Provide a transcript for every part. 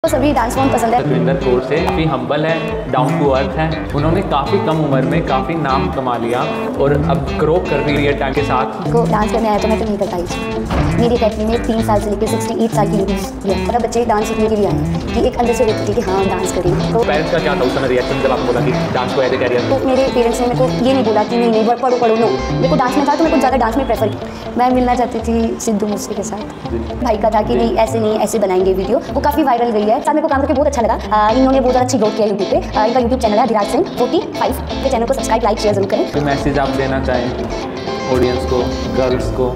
तो सभी dance form पसंद है। सतविंदर कौर से भी हम्बल है, डाउन टू अर्थ है। उन्होंने काफ़ी कम उम्र में काफ़ी नाम कमा लिया और अब ग्रो कर रही है टाइम के साथ। को डांस करने आया तो मैं तो नहीं कर पाई। मेरी अकेडमी में 3 साल से लेकर 68 साल की लेडीज है। मतलब बच्चे डांस सीखने के लिए आए हैं कि एक अंदर से होती थी कि हाँ डांस करें। तो पेरेंट्स का क्या था उस समय रिएक्शन जब आपने बोला कि डांस को एज ए कैरियर? तो मेरे पेरेंट्स ने मेरे को ये नहीं बोला कि नहीं नहीं पढ़ो नो। मेरे को डांस में था तो मेरे को ज़्यादा डांस में प्रेफर किया। मैं मिलना चाहती थी सिद्धू मूसे के साथ। भाई का था कि नहीं ऐसे बनाएंगे वीडियो। वो काफ़ी वायरल गई है। साथ मेरे को काम करके बहुत अच्छा लगा। इन्होंने बहुत ज़्यादा अच्छी ग्रोथ किया यूट्यूब पे। इनका यूट्यूब चैनल है अधिराज सिंह 45 के चैनल को सब्सक्राइब लाइक शेयर जरूर करें। तो मैसेज आप देना चाहें ऑडियंस को, गर्ल्स को?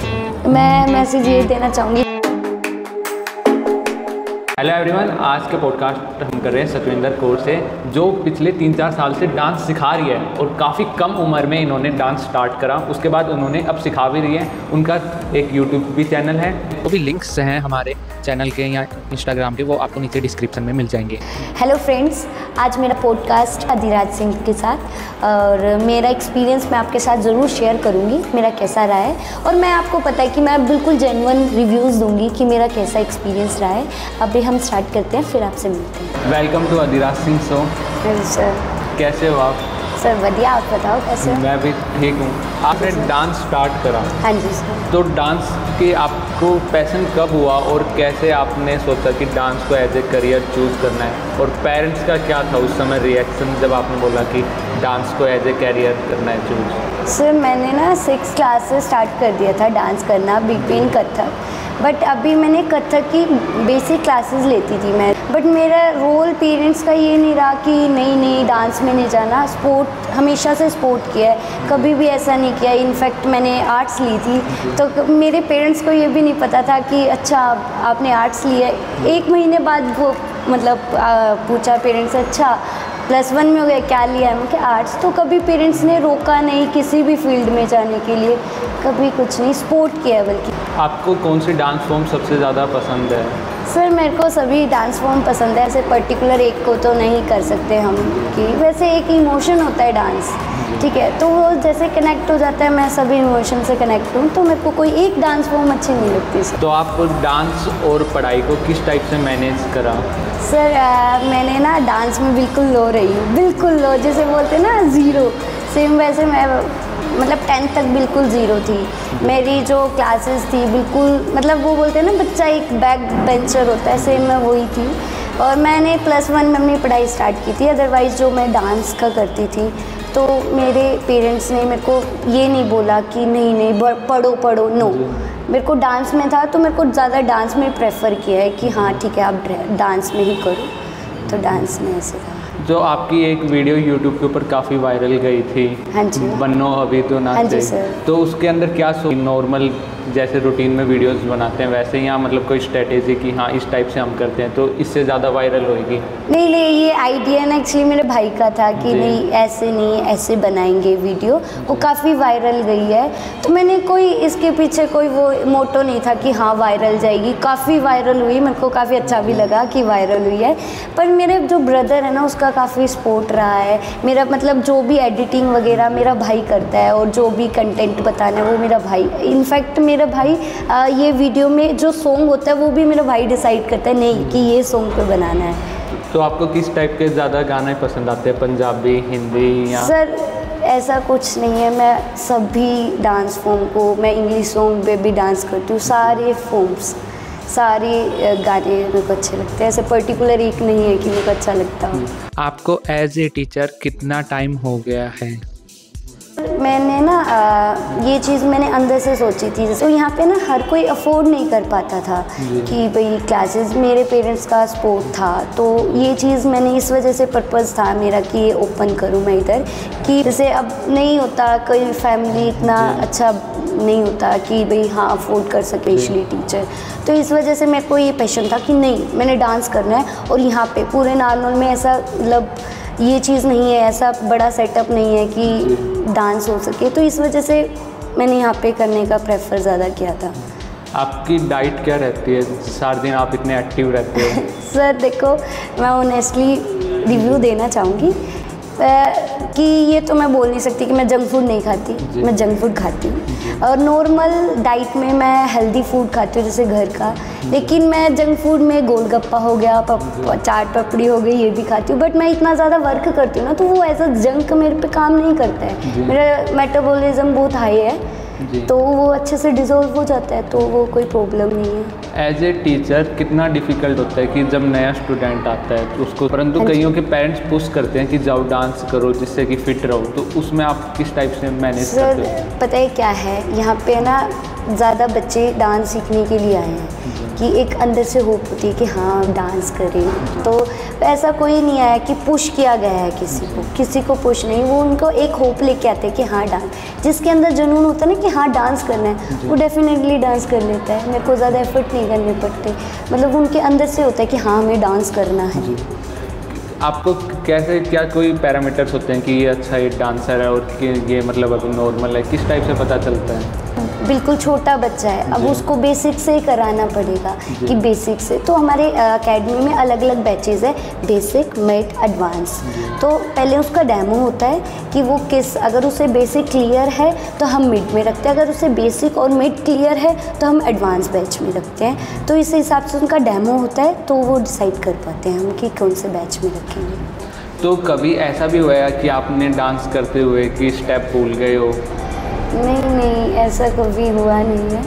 मैं मैसेज ये देना चाहूँगी। हेलो एवरीवन, आज के पॉडकास्ट हम कर रहे हैं सतविंदर कौर से, जो पिछले 3-4 साल से डांस सिखा रही है और काफ़ी कम उम्र में इन्होंने डांस स्टार्ट करा। उसके बाद उन्होंने अब सिखा भी रही है। उनका एक यूट्यूब भी चैनल है, वो भी लिंक्स हैं हमारे चैनल के या इंस्टाग्राम के, वो आपको नीचे डिस्क्रिप्शन में मिल जाएंगे। हेलो फ्रेंड्स, आज मेरा पॉडकास्ट अधिराज सिंह के साथ और मेरा एक्सपीरियंस मैं आपके साथ ज़रूर शेयर करूँगी, मेरा कैसा रहा है। और मैं आपको पता है कि मैं बिल्कुल जेन्युइन रिव्यूज़ दूँगी कि मेरा कैसा एक्सपीरियंस रहा है। अभी हम स्टार्ट करते हैं, फिर आपसे मिलते हैं। Welcome to Adhiraj Singh show. Sir कैसे हो आप? सर बढ़िया, आप बताओ कैसे हो? मैं भी ठीक हूँ। आपने डांस स्टार्ट करा, हाँ जी सर। तो डांस के आपको पैशन कब हुआ और कैसे आपने सोचा कि डांस को एज ए करियर चूज़ करना है? और पेरेंट्स का क्या था उस समय रिएक्शन जब आपने बोला कि डांस को एज ए करियर करना है चूज़? सर मैंने ना 6 क्लास से स्टार्ट कर दिया था डांस करना, बिटवीन कथक। बट अभी मैंने कथक की बेसिक क्लासेस लेती थी मैं। बट मेरा रोल पेरेंट्स का ये नहीं रहा कि नहीं डांस में नहीं जाना। स्पोर्ट हमेशा से स्पोर्ट किया है, कभी भी ऐसा नहीं किया। इनफैक्ट मैंने आर्ट्स ली थी तो मेरे पेरेंट्स को ये भी नहीं पता था कि अच्छा आपने आर्ट्स लिया है। 1 महीने बाद वो मतलब पूछा पेरेंट्स से, अच्छा +1 में हो गया क्या लिया है? मैं क्या आर्ट्स। तो कभी पेरेंट्स ने रोका नहीं किसी भी फील्ड में जाने के लिए, कभी कुछ नहीं, सपोर्ट किया है बल्कि। आपको कौन सी डांस फॉर्म सबसे ज़्यादा पसंद है? सर मेरे को सभी डांस फॉर्म पसंद है, ऐसे पर्टिकुलर एक को तो नहीं कर सकते हम कि वैसे एक इमोशन होता है डांस, ठीक है, तो वो जैसे कनेक्ट हो जाता है। मैं सभी इमोशन से कनेक्ट हूँ, तो मेरे को कोई एक डांस फॉर्म अच्छी नहीं लगती सर। तो आप डांस और पढ़ाई को किस टाइप से मैनेज करा? सर मैंने ना डांस में बिल्कुल लो रही हूँ, बिल्कुल लो, जैसे बोलते हैं ना ज़ीरो, सेम वैसे मैं मतलब 10th तक बिल्कुल ज़ीरो थी। मेरी जो क्लासेस थी बिल्कुल मतलब वो बोलते हैं ना बच्चा एक बैक बेंचर होता है, सेम मैं वही थी। और मैंने +1 में अपनी पढ़ाई स्टार्ट की थी। अदरवाइज़ जो मैं डांस का करती थी तो मेरे पेरेंट्स ने मेरे को ये नहीं बोला कि नहीं पढ़ो नो। मेरे को डांस में था तो मेरे को ज़्यादा डांस में प्रेफर किया है कि हाँ ठीक है आप डांस में ही करो, तो डांस में ऐसे था। जो आपकी एक वीडियो यूट्यूब के ऊपर काफ़ी वायरल गई थी, हाँ जी, बन्नो अभी तो ना, हाँ जी सर। तो उसके अंदर क्या नॉर्मल जैसे रूटीन में वीडियोस बनाते हैं वैसे ही, या मतलब कोई स्ट्रेटेजी कि हाँ इस टाइप से हम करते हैं तो इससे ज़्यादा वायरल होएगी? नहीं, ये आइडिया ना एक्चुअली मेरे भाई का था कि नहीं ऐसे बनाएंगे वीडियो, वो काफ़ी वायरल गई है। तो मैंने कोई इसके पीछे कोई वो मोटो नहीं था कि हाँ वायरल जाएगी। काफ़ी वायरल हुई, मेरे को काफ़ी अच्छा भी लगा कि वायरल हुई है। पर मेरे जो ब्रदर है ना उसका काफ़ी सपोर्ट रहा है। मेरा मतलब जो भी एडिटिंग वगैरह मेरा भाई करता है और जो भी कंटेंट बताना है वो मेरा भाई। इनफैक्ट मेरा भाई ये वीडियो में जो सॉन्ग होता है वो भी मेरा भाई डिसाइड करता है नहीं कि ये सॉन्ग पे बनाना है। तो आपको किस टाइप के ज़्यादा गाने पसंद आते हैं, पंजाबी, हिंदी या? सर ऐसा कुछ नहीं है, मैं सभी डांस फॉर्म को, मैं इंग्लिश सॉन्ग पे भी डांस करती हूँ, सारे फॉर्म्स, सारे गाने मेरे को अच्छे लगते हैं। ऐसे पर्टिकुलर एक नहीं है कि मेरे को अच्छा लगता हो। आपको एज ए टीचर कितना टाइम हो गया है? मैंने ना ये चीज़ मैंने अंदर से सोची थी। तो यहाँ पे ना हर कोई अफोर्ड नहीं कर पाता था कि भाई क्लासेस, मेरे पेरेंट्स का सपोर्ट था, तो ये चीज़ मैंने इस वजह से पर्पज़ था मेरा कि ये ओपन करूँ मैं इधर, कि जैसे अब नहीं होता, कोई फैमिली इतना अच्छा नहीं होता कि भाई हाँ अफोर्ड कर सके स्पेशली टीचर। तो इस वजह से मेरे को ये पैशन था कि नहीं मैंने डांस करना है। और यहाँ पे पूरे नारनौल में ऐसा मतलब ये चीज़ नहीं है, ऐसा बड़ा सेटअप नहीं है कि डांस हो सके, तो इस वजह से मैंने यहाँ पे करने का प्रेफर ज़्यादा किया था। आपकी डाइट क्या रहती है? सारा दिन आप इतने एक्टिव रहते हो। सर देखो, मैं ऑनेस्टली रिव्यू देना चाहूँगी। कि ये तो मैं बोल नहीं सकती कि मैं जंक फूड नहीं खाती, मैं जंक फूड खाती हूँ और नॉर्मल डाइट में मैं हेल्दी फूड खाती हूँ जैसे घर का। लेकिन मैं जंक फूड में गोलगप्पा हो गया, चाट पपड़ी हो गई, ये भी खाती हूँ। बट मैं इतना ज़्यादा वर्क करती हूँ ना, तो वो एज अ जंक मेरे पे काम नहीं करता है। मेरा मेटाबॉलिज्म बहुत हाई है, तो वो अच्छे से डिज़ोल्व हो जाता है, तो वो कोई प्रॉब्लम नहीं है। एज ए टीचर कितना डिफ़िकल्ट होता है कि जब नया स्टूडेंट आता है तो उसको, परंतु कईयों के पेरेंट्स पुश करते हैं कि जाओ डांस करो जिससे कि फिट रहो, तो उसमें आप किस टाइप से मैनेज करते हो? पता है क्या है, यहाँ पे ना ज़्यादा बच्चे डांस सीखने के लिए आए हैं कि एक अंदर से होप होती है कि हाँ डांस करें। तो ऐसा कोई नहीं आया कि पुश किया गया है किसी को पुश नहीं, वो उनको एक होप लेके आते हैं कि हाँ डांस, जिसके अंदर जुनून होता है ना कि हाँ डांस करना है, वो डेफिनेटली डांस कर लेता है। मेरे को ज़्यादा एफर्ट नहीं करने पड़ते, मतलब उनके अंदर से होता है कि हाँ हमें डांस करना है। आपको कैसे, क्या कोई पैरामीटर्स होते हैं कि ये अच्छा ये डांसर है और कि ये मतलब अभी नॉर्मल है, किस टाइप से पता चलता है? बिल्कुल छोटा बच्चा है, अब उसको बेसिक से ही कराना पड़ेगा कि बेसिक से। तो हमारे एकेडमी में अलग अलग बैचेज़ है, बेसिक, मिड, एडवांस। तो पहले उसका डेमो होता है कि वो किस, अगर उसे बेसिक क्लियर है तो हम मिड में रखते हैं, अगर उसे बेसिक और मिड क्लियर है तो हम एडवांस बैच में रखते हैं। तो इस हिसाब से उनका डेमो होता है, तो वो डिसाइड कर पाते हैं हम कि कौन से बैच में रखेंगे। तो कभी ऐसा भी हुआ है कि आपने डांस करते हुए कि स्टेप भूल गए हो? नहीं, ऐसा कभी हुआ नहीं है।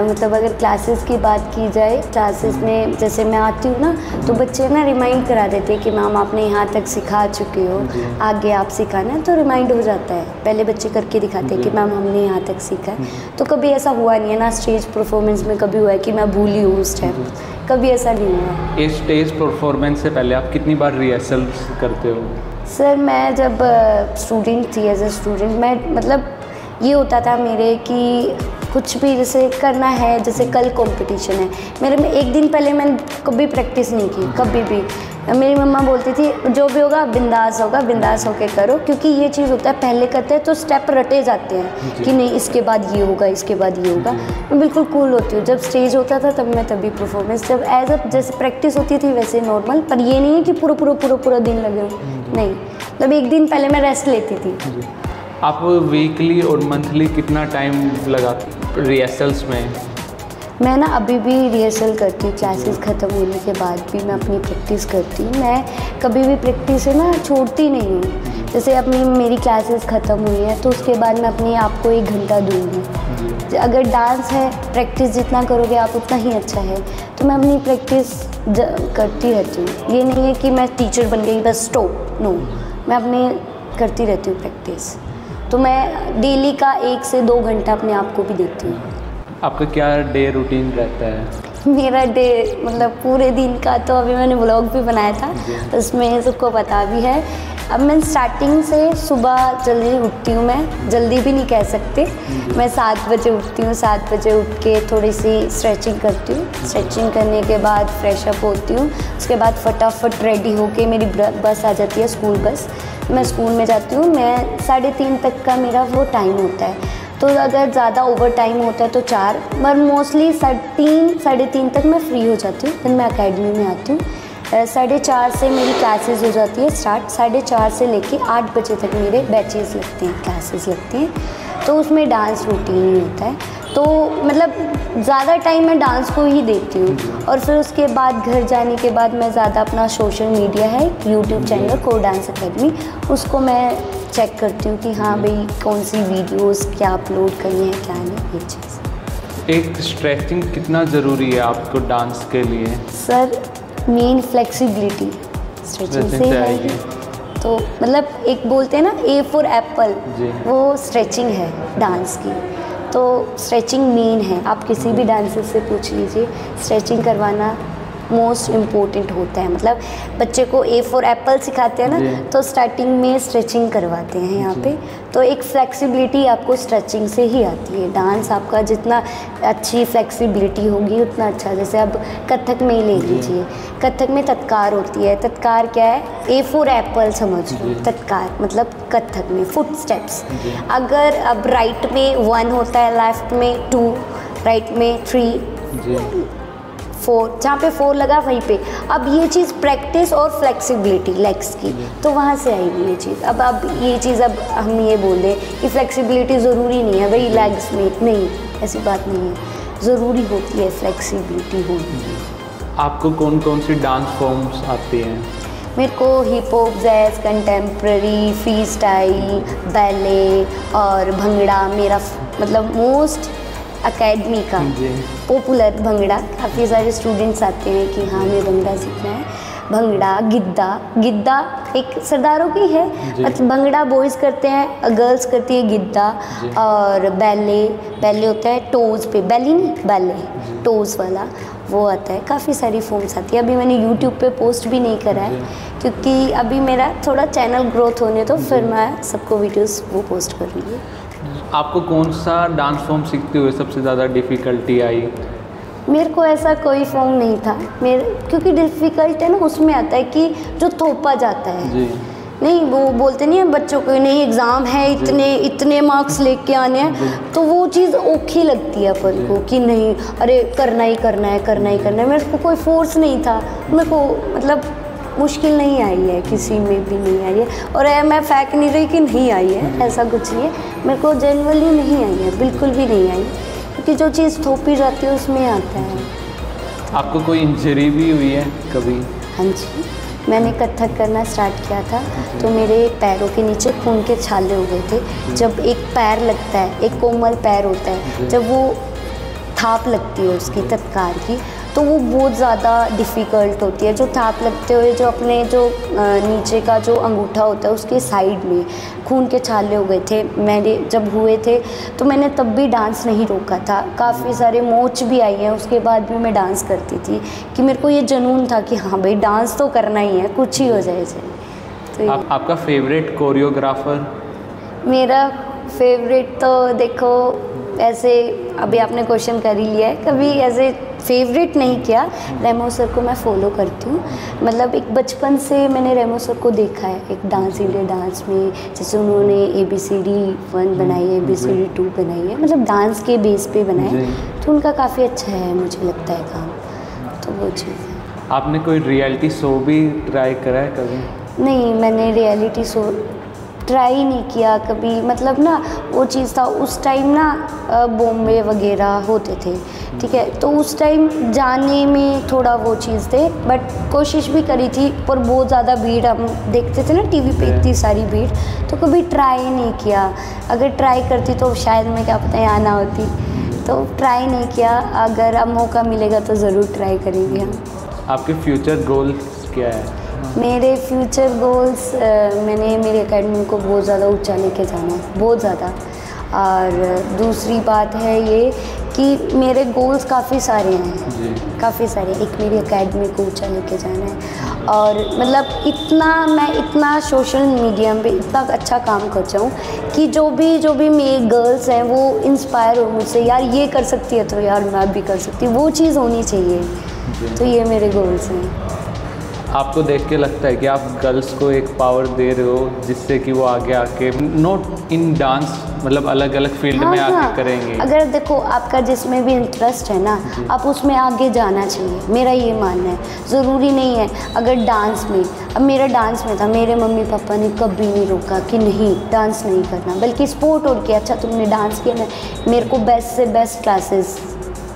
मतलब अगर क्लासेस की बात की जाए, क्लासेस में जैसे मैं आती हूँ ना, तो बच्चे ना रिमाइंड करा देते हैं कि मैम आपने यहाँ तक सिखा चुके हो, आगे आप सिखाना, तो रिमाइंड हो जाता है। पहले बच्चे करके दिखाते हैं कि मैम हमने यहाँ तक सीखा है। तो कभी ऐसा हुआ नहीं है ना स्टेज परफॉर्मेंस में कभी हुआ है कि मैं भूली हूँ स्टेप, कभी ऐसा नहीं हुआ। इस स्टेज परफॉर्मेंस से पहले आप कितनी बार रिहर्सल करते हो? सर मैं जब स्टूडेंट थी, एज ए स्टूडेंट, मैं मतलब ये होता था मेरे कि कुछ भी जैसे करना है, जैसे कल कंपटीशन है मेरे में, एक दिन पहले मैंने कभी प्रैक्टिस नहीं की, कभी भी। मेरी मम्मा बोलती थी जो भी होगा बिंदास होगा, बिंदास होके करो, क्योंकि ये चीज़ होता है पहले करते हैं तो स्टेप रटे जाते हैं कि नहीं इसके बाद ये होगा, इसके बाद ये होगा। मैं बिल्कुल कूल होती हूँ, जब स्टेज होता था तब मैं तभी परफॉर्मेंस, जब एज अ जैसे प्रैक्टिस होती थी वैसे नॉर्मल, पर ये नहीं है कि पूरा दिन लगे हो, नहीं, मतलब एक दिन पहले मैं रेस्ट लेती थी। आप वीकली और मंथली कितना टाइम लगाते रिहर्सल्स में? मैं ना अभी भी रिहर्सल करती हूँ, क्लासेस ख़त्म होने के बाद भी मैं अपनी प्रैक्टिस करती हूँ। मैं कभी भी प्रैक्टिस है ना छोड़ती नहीं हूँ। जैसे अपनी मेरी क्लासेस ख़त्म हुई हैं तो उसके बाद मैं अपने आप को 1 घंटा दूँगी। अगर डांस है, प्रैक्टिस जितना करोगे आप उतना ही अच्छा है, तो मैं अपनी प्रैक्टिस करती रहती हूँ। ये नहीं है कि मैं टीचर बन गई बस स्टॉप, नो, मैं अपनी करती रहती हूँ प्रैक्टिस। तो मैं डेली का 1 से 2 घंटा अपने आप को भी देती हूँ। आपका क्या डे रूटीन रहता है? मेरा डे मतलब पूरे दिन का तो अभी मैंने व्लॉग भी बनाया था, उसमें सबको पता भी है। अब मैं स्टार्टिंग से सुबह जल्दी उठती हूँ, मैं जल्दी भी नहीं कह सकते, मैं 7 बजे उठती हूँ। 7 बजे उठ के थोड़ी सी स्ट्रेचिंग करती हूँ, स्ट्रेचिंग करने के बाद फ्रेश अप होती हूँ। उसके बाद फटाफट रेडी होके मेरी बस आ जाती है, स्कूल बस, मैं स्कूल में जाती हूँ। मैं 3:30 तक का मेरा वो टाइम होता है, तो अगर ज़्यादा ओवर टाइम होता है तो 4, पर मोस्टली 3:30 तक मैं फ्री हो जाती हूँ। फिर मैं एकेडमी में आती हूँ, 4:30 से मेरी क्लासेस हो जाती है स्टार्ट। 4:30 से लेके 8 बजे तक मेरे बैचेस लगते हैं, क्लासेस लगती हैं, तो उसमें डांस रूटीन ही होता है। तो मतलब ज़्यादा टाइम मैं डांस को ही देती हूँ। और फिर उसके बाद घर जाने के बाद मैं ज़्यादा अपना सोशल मीडिया है, YouTube channel core dance academy, उसको मैं चेक करती हूँ कि हाँ भाई कौन सी वीडियोस क्या अपलोड करनी है, क्या नहीं, ये चीज़। एक स्ट्रेचिंग कितना ज़रूरी है आपको डांस के लिए? सर मेन फ्लेक्सिबिलिटी स्ट्रेचिंग से है। तो मतलब एक बोलते हैं ना A फॉर एप्पल, वो स्ट्रेचिंग है डांस की। तो स्ट्रेचिंग मेन है, आप किसी भी डांसर से पूछ लीजिए, स्ट्रेचिंग करवाना मोस्ट इम्पोर्टेंट होता है। मतलब बच्चे को A फॉर एप्पल सिखाते हैं ना, तो स्टार्टिंग में स्ट्रेचिंग करवाते हैं यहाँ पे। तो एक फ्लेक्सिबिलिटी आपको स्ट्रेचिंग से ही आती है। डांस आपका जितना अच्छी फ्लेक्सिबिलिटी होगी उतना अच्छा। जैसे अब कथक में ही ले लीजिए, कथक में तत्कार होती है। तत्कार क्या है? A फॉर एप्पल समझ लो, तत्कार मतलब कथक में फुट स्टेप्स। अगर अब राइट में 1 होता है, लेफ्ट में 2, राइट में 3, 4 जहाँ पे 4 लगा वहीं पे। अब ये चीज़ प्रैक्टिस और फ्लेक्सिबिलिटी लेग्स की, तो वहाँ से आई ये चीज़। अब ये चीज़ अब हम ये बोल दें कि फ्लेक्सिबिलिटी ज़रूरी नहीं है भाई लेग्स में, नहीं, ऐसी बात नहीं है, ज़रूरी होती है फ्लेक्सिबिलिटी होती है। आपको कौन कौन सी डांस फॉर्म्स आती हैं? मेरे को hip hop, jazz, contemporary, free style, ballet और भंगड़ा मेरा मतलब मोस्ट एकेडमी का पॉपुलर भंगड़ा। काफ़ी सारे स्टूडेंट्स आते हैं कि हाँ हमें भंगड़ा सीखना है। भंगड़ा, गिद्दा एक सरदारों की है, मतलब भंगड़ा बॉयज़ करते हैं, गर्ल्स करती है गिद्दा। और बैले होता है टोज़ पे, बैली नहीं बैले, टोज़ वाला वो आता है। काफ़ी सारी फॉर्म्स आती है। अभी मैंने यूट्यूब पे पोस्ट भी नहीं करा है क्योंकि अभी मेरा थोड़ा चैनल ग्रोथ होने तो फिर मैं सबको वीडियोस वो पोस्ट करूँगी। आपको कौन सा डांस फॉर्म सीखते हुए सबसे ज़्यादा डिफ़िकल्टी आई? मेरे को ऐसा कोई फॉर्म नहीं था क्योंकि डिफ़िकल्ट है ना उसमें आता है कि जो थोपा जाता है जी। नहीं, वो बोलते नहीं है बच्चों को नहीं एग्ज़ाम है इतने मार्क्स लेके आने हैं, तो वो चीज़ औखी लगती है अपन को कि नहीं अरे करना ही करना है। मेरे को कोई फोर्स नहीं था, मेरे को मतलब मुश्किल नहीं आई है, किसी में भी नहीं आई है। और मैं फेंक नहीं रही कि नहीं आई है, ऐसा कुछ नहीं है, मेरे को जनरली नहीं आई है, बिल्कुल भी नहीं आई, क्योंकि जो चीज़ थोपी जाती है उसमें आता है। आपको कोई इंजरी भी हुई है कभी? हाँ जी, मैंने कथक करना स्टार्ट किया था तो मेरे पैरों के नीचे खून के छाले हो गए थे। जब एक पैर लगता है, एक कोमल पैर होता है, जब वो थाप लगती है उसकी तत्कार की, तो वो बहुत ज़्यादा डिफ़िकल्ट होती है। जो थाप लगते हुए जो अपने जो नीचे का जो अंगूठा होता है उसके साइड में खून के छाले हो गए थे मेरे जब हुए थे, तो मैंने तब भी डांस नहीं रोका था। काफ़ी सारे मोच भी आई हैं, उसके बाद भी मैं डांस करती थी कि मेरे को ये जुनून था कि हाँ भाई डांस तो करना ही है, कुछ ही हो जाए तो आपका फेवरेट कोरियोग्राफर? मेरा फेवरेट तो देखो ऐसे अभी आपने क्वेश्चन कर ही लिया है, कभी ऐसे फेवरेट नहीं किया। रेमो सर को मैं फॉलो करती हूँ, मतलब एक बचपन से मैंने रेमो सर को देखा है एक डांस इंडिया डांस में, जैसे उन्होंने ABCD 1 बनाई है, ABCD 2 बनाई है, मतलब डांस के बेस पे बनाए, तो उनका काफ़ी अच्छा है मुझे लगता है काम, तो वो चीज़ है। आपने कोई रियलिटी शो भी ट्राई करा है कभी? नहीं, मैंने रियलिटी शो ट्राई नहीं किया कभी, मतलब ना वो चीज़ था उस टाइम ना बॉम्बे वगैरह होते थे, ठीक है, तो उस टाइम जाने में थोड़ा वो चीज़ थे, बट कोशिश भी करी थी, पर बहुत ज़्यादा भीड़ हम देखते थे ना टीवी पे, इतनी सारी भीड़, तो कभी ट्राई नहीं किया। अगर ट्राई करती तो शायद मैं क्या पता यहाँ ना होती, तो ट्राई नहीं किया। अगर अब मौका मिलेगा तो ज़रूर ट्राई करेंगे हम। आपके फ्यूचर गोल्स क्या है? मेरे फ्यूचर गोल्स मैंने मेरी एकेडमी को बहुत ज़्यादा ऊंचा लेके जाना है, बहुत ज़्यादा। और दूसरी बात है ये कि मेरे गोल्स काफ़ी सारे हैं, काफ़ी सारे। एक मेरी एकेडमी को ऊंचा लेके जाना है, और मतलब मैं इतना सोशल मीडिया पे इतना अच्छा काम कर जाऊँ कि जो भी मेरी गर्ल्स हैं वो इंस्पायर हो मुझसे, यार ये कर सकती है तो यार मैं भी कर सकती हूँ, वो चीज़ होनी चाहिए। तो ये मेरे गोल्स हैं। आपको देख के लगता है कि आप गर्ल्स को एक पावर दे रहे हो जिससे कि वो आगे आके नॉट इन डांस मतलब अलग अलग फील्ड में आगे करेंगे? अगर देखो आपका जिसमें भी इंटरेस्ट है ना, आप उसमें आगे जाना चाहिए, मेरा ये मानना है। ज़रूरी नहीं है अगर डांस में, अब मेरा डांस में था, मेरे मम्मी पापा ने कभी नहीं रोका कि नहीं डांस नहीं करना, बल्कि सपोर्ट और किया, अच्छा तुमने डांस किया ना, मेरे को बेस्ट से बेस्ट क्लासेस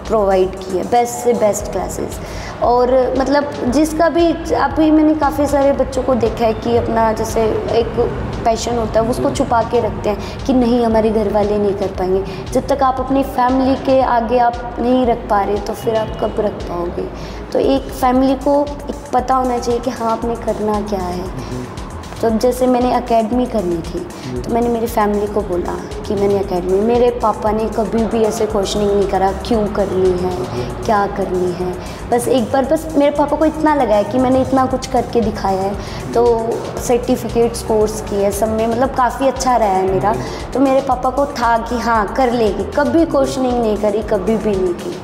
प्रोवाइड किए, बेस्ट से बेस्ट क्लासेस। और मतलब जिसका भी अभी मैंने काफ़ी सारे बच्चों को देखा है कि अपना जैसे एक पैशन होता है उसको छुपा के रखते हैं कि नहीं हमारे घर वाले नहीं कर पाएंगे। जब तक आप अपनी फैमिली के आगे आप नहीं रख पा रहे तो फिर आप कब रख पाओगे? तो एक फैमिली को एक पता होना चाहिए कि हाँ आपने करना क्या है। तो जैसे मैंने एकेडमी करनी थी तो मैंने मेरी फैमिली को बोला कि मैंने एकेडमी, मेरे पापा ने कभी भी ऐसे क्वेश्चनिंग नहीं करा क्यों करनी है, क्या करनी है। बस एक बार बस मेरे पापा को इतना लगा है कि मैंने इतना कुछ करके दिखाया है, तो सर्टिफिकेट्स कोर्स किए सब में, मतलब काफ़ी अच्छा रहा है मेरा। तो मेरे पापा को था कि हाँ कर लेगी, कभी क्वेश्चनिंग नहीं करी, कभी भी नहीं की।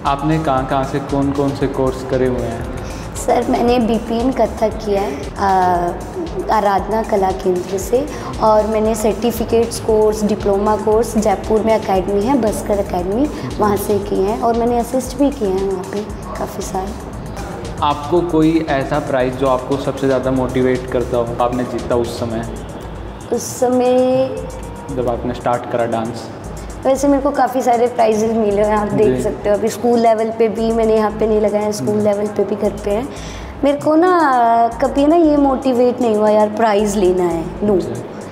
आपने कहाँ से कौन कौन से कोर्स करे हुए हैं? सर मैंने BPN कथक किया है आराधना कला केंद्र से, और मैंने certificates course, diploma course Jaipur में एकेडमी है बस्कर एकेडमी, वहाँ से किए हैं, और मैंने असिस्ट भी किए हैं वहाँ पे काफ़ी साल। आपको कोई ऐसा प्राइज़ जो आपको सबसे ज़्यादा मोटिवेट करता हो, आपने जीता उस समय जब आपने स्टार्ट करा डांस? वैसे मेरे को काफ़ी सारे प्राइजेज़ मिले हैं, आप देख सकते हो। अभी स्कूल लेवल पे भी मैंने यहाँ पे नहीं लगाया, स्कूल लेवल पे भी घर पे है। मेरे को ना कभी ना ये मोटिवेट नहीं हुआ यार प्राइज़ लेना है, नो।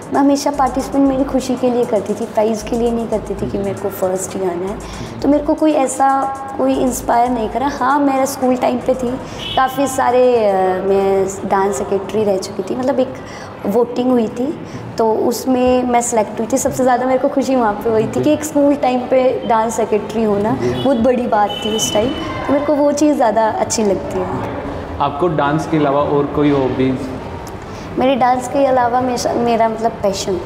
मैं हमेशा पार्टिसिपेट मेरी खुशी के लिए करती थी, प्राइज़ के लिए नहीं करती थी कि मेरे को फर्स्ट ही आना है। तो मेरे को कोई ऐसा कोई इंस्पायर नहीं करा। हाँ, मेरा स्कूल टाइम पे थी काफ़ी सारे, मैं डांस सेक्रेटरी रह चुकी थी, मतलब एक वोटिंग हुई थी तो उसमें मैं सेलेक्ट हुई थी। सबसे ज़्यादा मेरे को खुशी वहाँ पे हुई थी कि एक स्कूल टाइम पे डांस सेक्रेटरी होना बहुत बड़ी बात थी उस टाइम। तो मेरे को वो चीज़ ज़्यादा अच्छी लगती है। आपको डांस के अलावा और कोई हॉबीज़? मेरे डांस के अलावा मेरा मतलब पैशन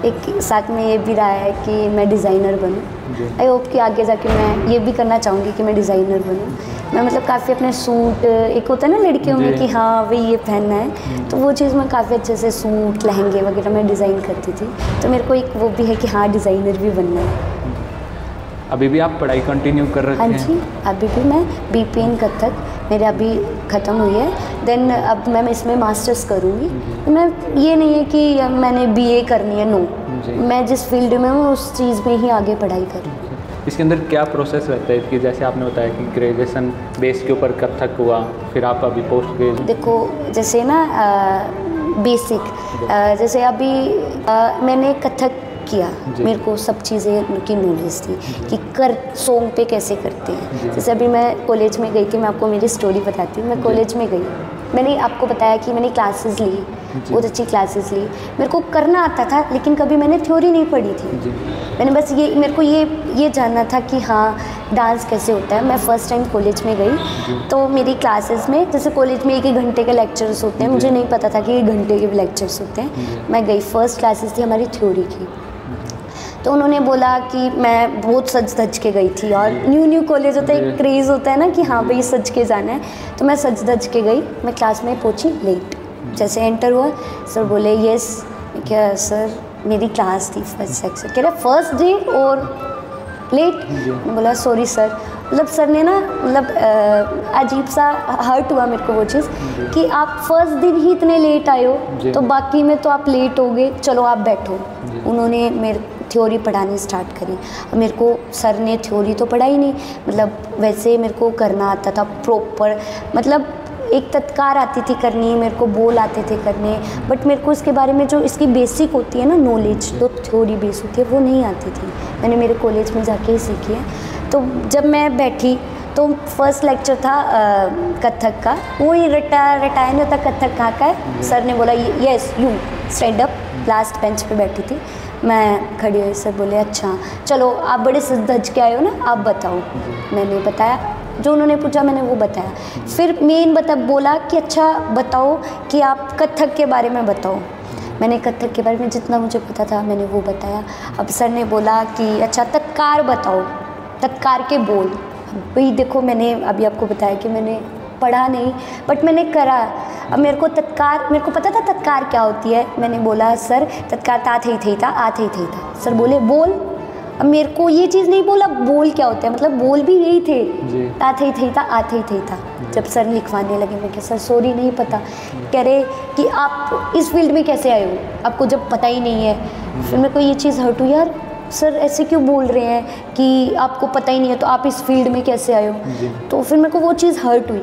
एक साथ में ये भी रहा है कि मैं डिज़ाइनर बनूं। आई होप कि आगे जाके मैं ये भी करना चाहूँगी कि मैं डिज़ाइनर बनूं। मैं मतलब काफ़ी अपने सूट, एक होता है ना लड़कियों में कि हाँ भाई ये पहनना है, तो वो चीज़ मैं काफ़ी अच्छे से सूट लहंगे वगैरह मैं डिज़ाइन करती थी। तो मेरे को एक वो भी है कि हाँ डिज़ाइनर भी बनना है। अभी भी आप पढ़ाई कंटिन्यू कर रहे हैं? हाँ जी, अभी भी मैं BPN कथक मेरे अभी ख़त्म हुई है। देन अब मैं इसमें मास्टर्स करूँगी। मैं ये नहीं है कि मैंने BA करनी है, नो। मैं जिस फील्ड में हूँ उस चीज़ में ही आगे पढ़ाई करूँगी। इसके अंदर क्या प्रोसेस रहता है कि जैसे आपने बताया कि ग्रेजुएशन बेस के ऊपर कथक हुआ, फिर आप अभी पोस्ट ग्रेजुएशन? देखो जैसे ना बेसिक, जैसे अभी मैंने कथक किया, मेरे को सब चीज़ें की नॉलेज थी कि कर सॉन्ग पे कैसे करते हैं। जैसे अभी मैं कॉलेज में गई थी, मैं आपको मेरी स्टोरी बताती हूँ। मैं कॉलेज में गई, मैंने आपको बताया कि मैंने क्लासेस ली, बहुत अच्छी क्लासेस ली। मेरे को करना आता था लेकिन कभी मैंने थ्योरी नहीं पढ़ी थी। मैंने बस मेरे को ये जानना था कि हाँ डांस कैसे होता है। मैं फ़र्स्ट टाइम कॉलेज में गई तो मेरी क्लासेस में, जैसे कॉलेज में 1 घंटे के लेक्चर्स होते हैं, मुझे नहीं पता था कि 1 घंटे के भी लेक्चर्स होते हैं। मैं गई, फर्स्ट क्लासेस थी हमारी थ्योरी की। तो उन्होंने बोला कि मैं बहुत सज धज के गई थी, और न्यू कॉलेज होता है, एक क्रेज़ होता है ना कि हाँ भाई सज के जाना है। तो मैं सज धज के गई, मैं क्लास में पहुंची लेट। जैसे एंटर हुआ, सर बोले यस। क्या सर मेरी क्लास थी फर्स्ट सेक्शन, कह रहे फर्स्ट डे और लेट। मैंने बोला सॉरी सर। मतलब सर ने ना मतलब अजीब सा हर्ट हुआ मेरे को वो चीज़ कि आप फर्स्ट दिन ही इतने लेट आए हो तो बाकी में तो आप लेट हो गए, चलो आप बैठो। उन्होंने मेरे थ्योरी पढ़ानी स्टार्ट करी। अब मेरे को सर ने थ्योरी तो पढ़ाई नहीं, मतलब वैसे मेरे को करना आता था प्रॉपर, मतलब एक तत्कार आती थी करनी, मेरे को बोल आते थे करने, बट मेरे को इसके बारे में जो इसकी बेसिक होती है ना नॉलेज, जो थ्योरी बेस होती है वो नहीं आती थी। मैंने मेरे कॉलेज में जाके ही सीखी है। तो जब मैं बैठी तो फर्स्ट लेक्चर था कथक का, वही रटाया नहीं होता कथक कहाँ का है। सर ने बोला yes you stand up. Last bench पे बैठी थी मैं, खड़ी हुई। सर बोले अच्छा चलो आप बड़े सज धज के आए हो ना, आप बताओ। मैंने बताया, जो उन्होंने पूछा मैंने वो बताया। फिर मेन बोला कि अच्छा बताओ कि आप कथक के बारे में बताओ। मैंने कथक के बारे में जितना मुझे पता था मैंने वो बताया। अब सर ने बोला कि अच्छा तत्कार बताओ, तत्कार के बोल। भाई देखो मैंने अभी आपको बताया कि मैंने पढ़ा नहीं बट मैंने करा। अब मेरे को पता था तत्कार क्या होती है। मैंने बोला सर तत्कार ता थे था आ थे था। सर बोले बोल। अब मेरे को ये चीज़ नहीं बोला बोल क्या होता है, मतलब बोल भी यही थे, ता थे था आ थे था। जब सर लिखवाने लगे मैं कहा सर सॉरी नहीं पता। कह रहे कि आप इस फील्ड में कैसे आए हो, आपको जब पता ही नहीं है। फिर मेरे को ये चीज़ हर्ट हुई, यार सर ऐसे क्यों बोल रहे हैं कि आपको पता ही नहीं है तो आप इस फील्ड में कैसे आए हो। तो फिर मेरे को वो चीज़ हर्ट हुई।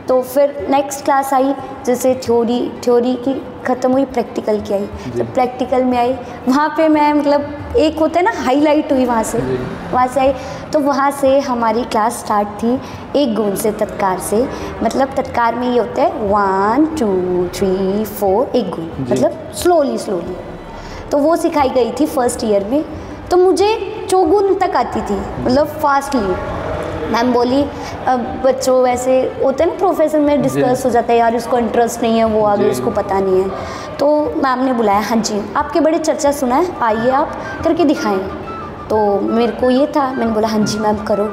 तो फिर नेक्स्ट क्लास आई, जैसे थ्योरी की ख़त्म हुई, प्रैक्टिकल की आई। जब प्रैक्टिकल में आई वहाँ पे मैं मतलब एक होता है ना हाईलाइट हुई वहाँ से आई। तो वहाँ से हमारी क्लास स्टार्ट थी 1 गुण से, तत्कार से। मतलब तत्कार में ये होता है 1 2 3 4 1 गुण, मतलब स्लोली। तो वो सिखाई गई थी फर्स्ट ईयर में। तो मुझे 4 गुण तक आती थी, मतलब फास्टली। मैम बोली अब बच्चों वैसे होते हैं ना प्रोफेशन में डिस्कस हो जाता है, यार उसको इंटरेस्ट नहीं है वो आगे उसको पता नहीं है। तो मैम ने बुलाया, हाँ जी आपके बड़े चर्चा सुना है, आइए आप करके दिखाएं। तो मेरे को ये था, मैंने बोला हाँ जी मैम करो।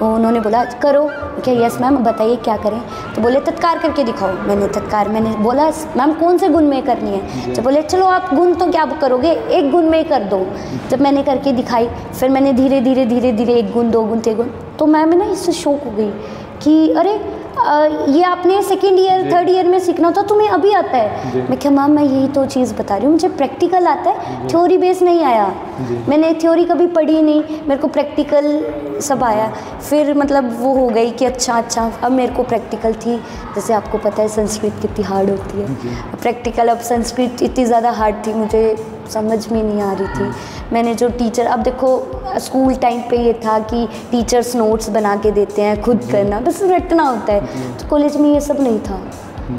उन्होंने बोला करो क्या, यस मैम बताइए क्या करें। तो बोले तत्कार करके दिखाओ। मैंने बोला मैम कौन से गुण में करनी है। तो बोले चलो आप गुण तो क्या करोगे 1 गुण में कर दो। जब मैंने करके दिखाई फिर मैंने धीरे धीरे 1 गुण 2 गुण 3 गुण। तो मैम ना इससे शौक हो गई कि अरे ये आपने सेकेंड ईयर थर्ड ईयर में सीखना था, तुम्हें अभी आता है। मैं क्या मैम मैं यही तो चीज़ बता रही हूँ, मुझे प्रैक्टिकल आता है, थ्योरी बेस नहीं आया, मैंने थ्योरी कभी पढ़ी नहीं, मेरे को प्रैक्टिकल सब आया। फिर मतलब वो हो गई कि अच्छा अब मेरे को प्रैक्टिकल थी, जैसे आपको पता है संस्कृत कितनी हार्ड होती है, प्रैक्टिकल अब संस्कृत इतनी ज़्यादा हार्ड थी, मुझे समझ में नहीं आ रही थी। मैंने जो टीचर, अब देखो स्कूल टाइम पे ये था कि टीचर्स नोट्स बना के देते हैं, खुद करना, बस रटना होता है। तो कॉलेज में ये सब नहीं था।